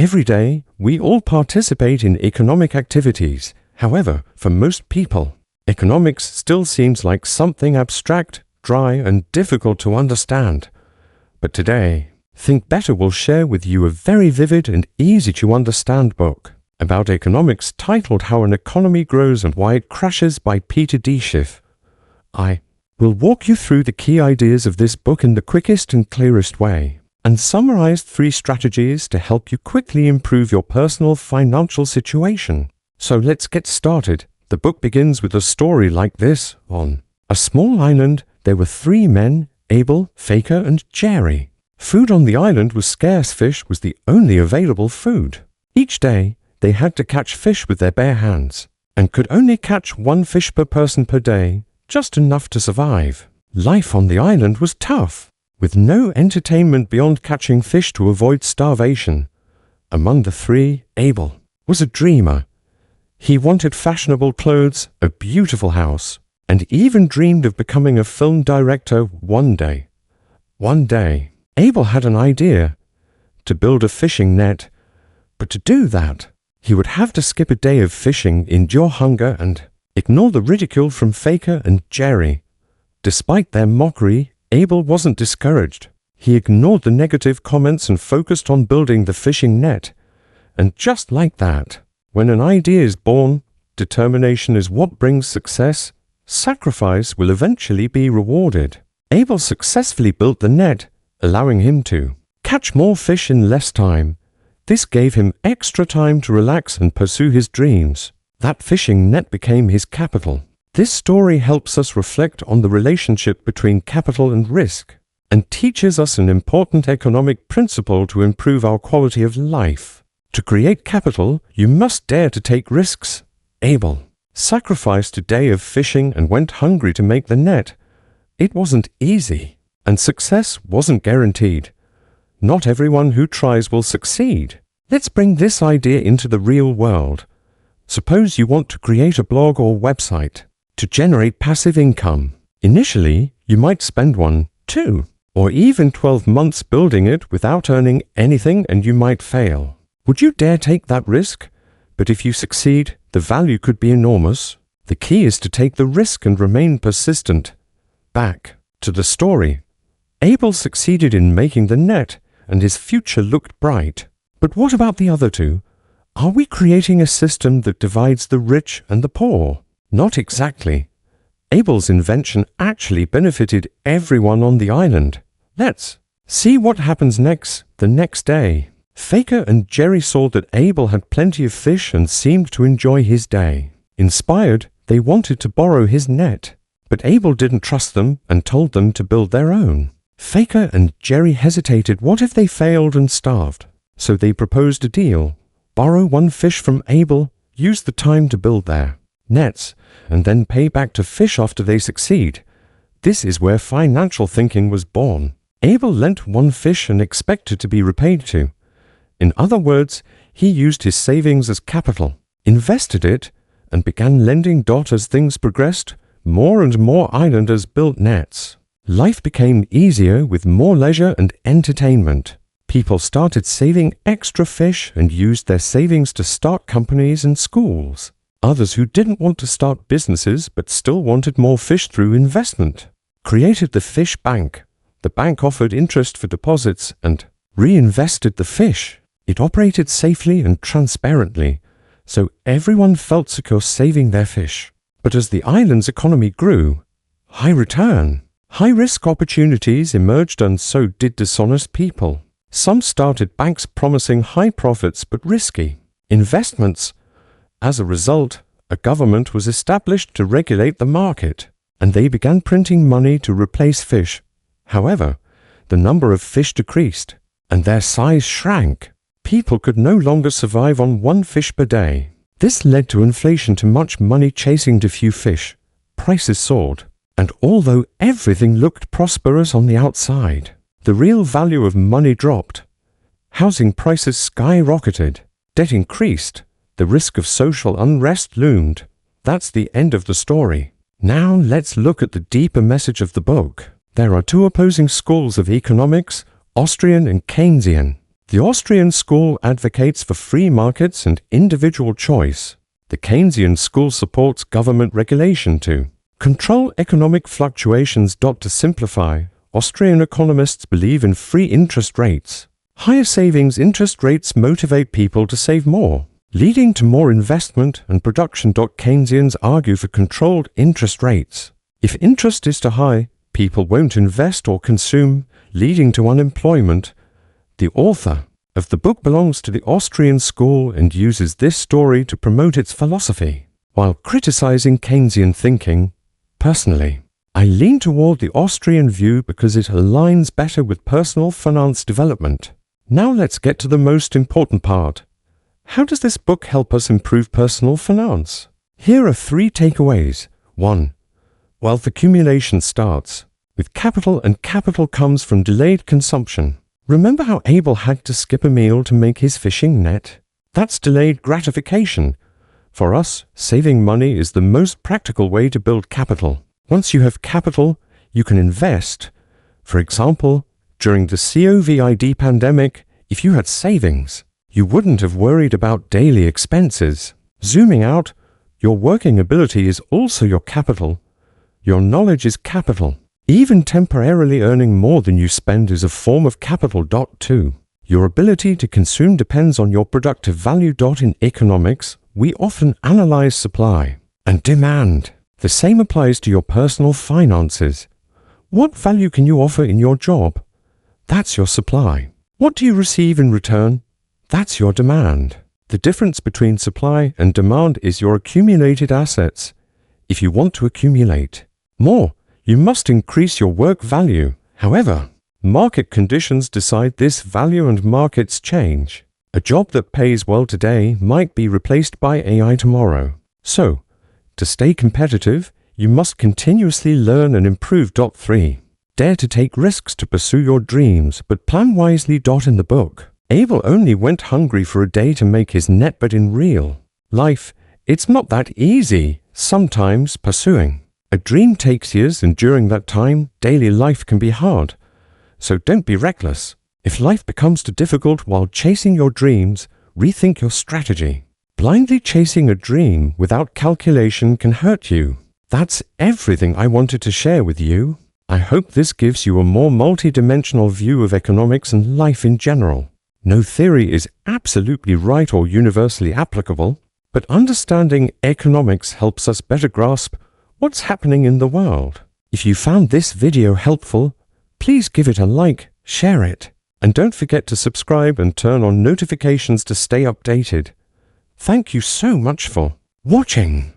Every day, we all participate in economic activities. However, for most people, economics still seems like something abstract, dry, and difficult to understand. But today, Think Better will share with you a very vivid and easy-to-understand book about economics titled How an Economy Grows and Why It Crashes by Peter D. Schiff. I will walk you through the key ideas of this book in the quickest and clearest way, and summarize 3 strategies to help you quickly improve your personal financial situation. So let's get started. The book begins with a story like this. On a small island, there were 3 men, Abel, Faker, and Jerry. Food on the island was scarce. Fish was the only available food. Each day, they had to catch fish with their bare hands, and could only catch 1 fish per person per day, just enough to survive. Life on the island was tough, with no entertainment beyond catching fish to avoid starvation. Among the 3, Abel was a dreamer. He wanted fashionable clothes, a beautiful house, and even dreamed of becoming a film director one day. One day, Abel had an idea to build a fishing net, but to do that, he would have to skip a day of fishing, endure hunger, and ignore the ridicule from Faker and Jerry. Despite their mockery, Abel wasn't discouraged. He ignored the negative comments and focused on building the fishing net. And just like that, when an idea is born, determination is what brings success. Sacrifice will eventually be rewarded. Abel successfully built the net, allowing him to catch more fish in less time. This gave him extra time to relax and pursue his dreams. That fishing net became his capital. This story helps us reflect on the relationship between capital and risk, and teaches us an important economic principle to improve our quality of life. To create capital, you must dare to take risks. Abel sacrificed a day of fishing and went hungry to make the net. It wasn't easy, and success wasn't guaranteed. Not everyone who tries will succeed. Let's bring this idea into the real world. Suppose you want to create a blog or website to generate passive income. Initially, you might spend 1, 2, or even 12 months building it without earning anything, and you might fail. Would you dare take that risk? But if you succeed, the value could be enormous. The key is to take the risk and remain persistent. Back to the story. Abel succeeded in making the net, and his future looked bright. But what about the other 2? Are we creating a system that divides the rich and the poor? Not exactly. Abel's invention actually benefited everyone on the island. Let's see what happens next. The next day, Faker and Jerry saw that Abel had plenty of fish and seemed to enjoy his day. Inspired, they wanted to borrow his net, but Abel didn't trust them and told them to build their own. Faker and Jerry hesitated. What if they failed and starved? So they proposed a deal. Borrow 1 fish from Abel, use the time to build their nets, and then pay back to fish after they succeed. This is where financial thinking was born. Abel lent 1 fish and expected to be repaid to. In other words, he used his savings as capital, invested it, and began lending. As things progressed, more and more islanders built nets. Life became easier with more leisure and entertainment. People started saving extra fish and used their savings to start companies and schools. Others who didn't want to start businesses but still wanted more fish through investment created the fish bank. The bank offered interest for deposits and reinvested the fish. It operated safely and transparently, so everyone felt secure saving their fish. But as the island's economy grew, high return, high-risk opportunities emerged, and so did dishonest people. Some started banks promising high profits but risky investments. As a result, a government was established to regulate the market, and they began printing money to replace fish. However, the number of fish decreased, and their size shrank. People could no longer survive on 1 fish per day. This led to inflation, too much money chasing too few fish. Prices soared, and although everything looked prosperous on the outside, the real value of money dropped. Housing prices skyrocketed, debt increased, the risk of social unrest loomed. That's the end of the story. Now let's look at the deeper message of the book. There are 2 opposing schools of economics, Austrian and Keynesian. The Austrian school advocates for free markets and individual choice. The Keynesian school supports government regulation to control economic fluctuations. To simplify, Austrian economists believe in free interest rates. Higher savings interest rates motivate people to save more, leading to more investment and production. Keynesians argue for controlled interest rates. If interest is too high, people won't invest or consume, leading to unemployment. The author of the book belongs to the Austrian school and uses this story to promote its philosophy. While criticizing Keynesian thinking, personally, I lean toward the Austrian view because it aligns better with personal finance development. Now let's get to the most important part. How does this book help us improve personal finance? Here are 3 takeaways. 1. Wealth accumulation starts with capital, and capital comes from delayed consumption. Remember how Abel had to skip a meal to make his fishing net? That's delayed gratification. For us, saving money is the most practical way to build capital. Once you have capital, you can invest. For example, during the COVID pandemic, if you had savings, you wouldn't have worried about daily expenses. Zooming out, your working ability is also your capital. Your knowledge is capital. Even temporarily earning more than you spend is a form of capital. 2. Your ability to consume depends on your productive value. In economics, we often analyze supply and demand. The same applies to your personal finances. What value can you offer in your job? That's your supply. What do you receive in return? That's your demand. The difference between supply and demand is your accumulated assets. If you want to accumulate more, you must increase your work value. However, market conditions decide this value and markets change. A job that pays well today might be replaced by AI tomorrow. So, to stay competitive, you must continuously learn and improve. 3. Dare to take risks to pursue your dreams, but plan wisely. In the book, Abel only went hungry for a day to make his net, but in real life, it's not that easy. Sometimes pursuing a dream takes years, and during that time, daily life can be hard. So don't be reckless. If life becomes too difficult while chasing your dreams, rethink your strategy. Blindly chasing a dream without calculation can hurt you. That's everything I wanted to share with you. I hope this gives you a more multidimensional view of economics and life in general. No theory is absolutely right or universally applicable, but understanding economics helps us better grasp what's happening in the world. If you found this video helpful, please give it a like, share it, and don't forget to subscribe and turn on notifications to stay updated. Thank you so much for watching.